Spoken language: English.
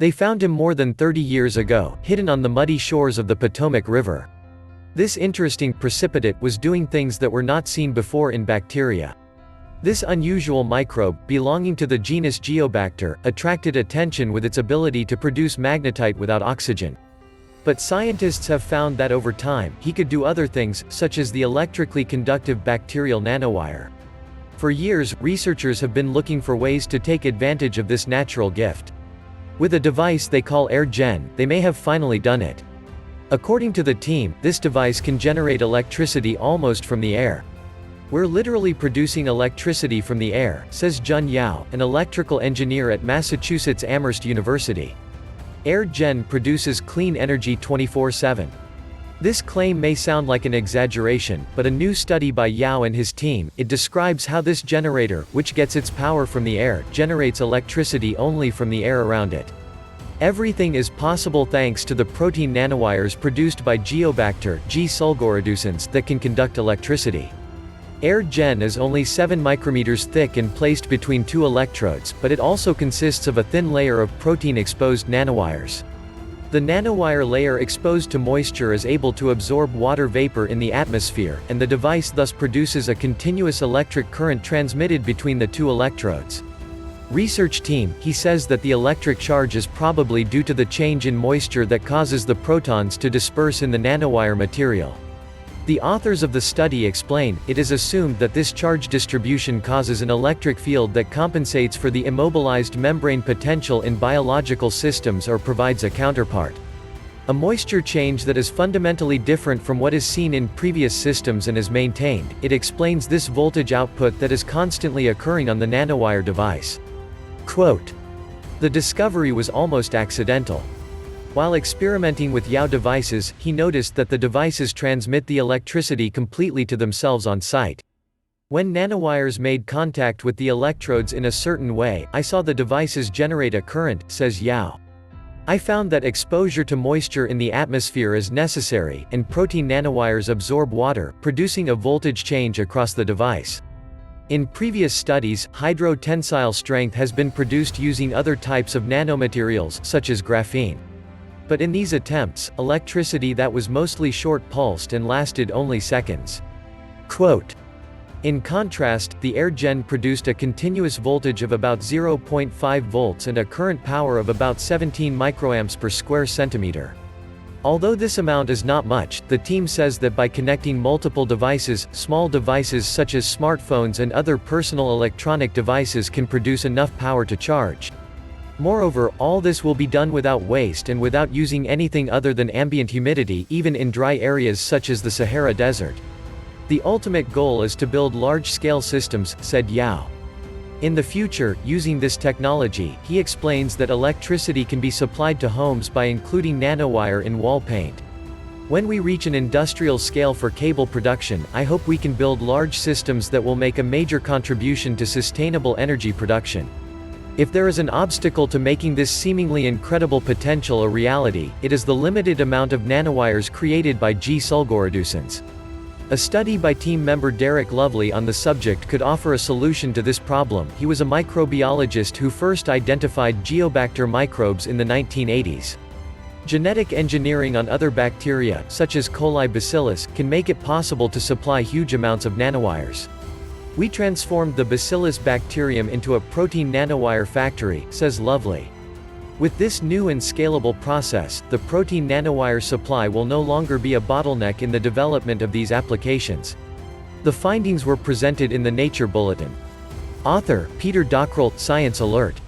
They found him more than 30 years ago, hidden on the muddy shores of the Potomac River. This interesting precipitate was doing things that were not seen before in bacteria. This unusual microbe, belonging to the genus Geobakter, attracted attention with its ability to produce magnetite without oxygen. But scientists have found that over time, he could do other things, such as the electrically conductive bacterial nanowire. For years, researchers have been looking for ways to take advantage of this natural gift. With a device they call AirGen, they may have finally done it. According to the team, this device can generate electricity almost from the air. "We're literally producing electricity from the air," says Jun Yao, an electrical engineer at Massachusetts Amherst University. AirGen produces clean energy 24/7. This claim may sound like an exaggeration, but a new study by Yao and his team, it describes how this generator, which gets its power from the air, generates electricity only from the air around it. Everything is possible thanks to the protein nanowires produced by Geobakter G-sulgoreducens that can conduct electricity. AirGen is only 7 micrometers thick and placed between 2 electrodes, but it also consists of a thin layer of protein-exposed nanowires. The nanowire layer exposed to moisture is able to absorb water vapor in the atmosphere, and the device thus produces a continuous electric current transmitted between the 2 electrodes. Research team, he says that the electric charge is probably due to the change in moisture that causes the protons to disperse in the nanowire material. The authors of the study explain, it is assumed that this charge distribution causes an electric field that compensates for the immobilized membrane potential in biological systems or provides a counterpart. A moisture change that is fundamentally different from what is seen in previous systems and is maintained. It explains this voltage output that is constantly occurring on the nanowire device. Quote, "The discovery was almost accidental. While experimenting with Yao devices, he noticed that the devices transmit the electricity completely to themselves on site. When nanowires made contact with the electrodes in a certain way, I saw the devices generate a current," says Yao. "I found that exposure to moisture in the atmosphere is necessary, and protein nanowires absorb water, producing a voltage change across the device. In previous studies, hydro-tensile strength has been produced using other types of nanomaterials, such as graphene. But in these attempts, electricity that was mostly short-pulsed and lasted only seconds." Quote, "In contrast, the AirGen produced a continuous voltage of about 0.5 volts and a current power of about 17 microamps per square centimeter. Although this amount is not much, the team says that by connecting multiple devices, small devices such as smartphones and other personal electronic devices can produce enough power to charge. Moreover, all this will be done without waste and without using anything other than ambient humidity, even in dry areas such as the Sahara Desert. The ultimate goal is to build large-scale systems," said Yao. In the future, using this technology, he explains that electricity can be supplied to homes by including nanowire in wall paint. "When we reach an industrial scale for cable production, I hope we can build large systems that will make a major contribution to sustainable energy production. If there is an obstacle to making this seemingly incredible potential a reality, it is the limited amount of nanowires created by G-sulgoreducens." A study by team member Derek Lovely on the subject could offer a solution to this problem. He was a microbiologist who first identified Geobakter microbes in the 1980s. Genetic engineering on other bacteria, such as coli bacillus, can make it possible to supply huge amounts of nanowires. "We transformed the bacillus bacterium into a protein nanowire factory," says Lovely. "With this new and scalable process, the protein nanowire supply will no longer be a bottleneck in the development of these applications." The findings were presented in the Nature Bulletin. Author, Peter Dockrell, Science Alert.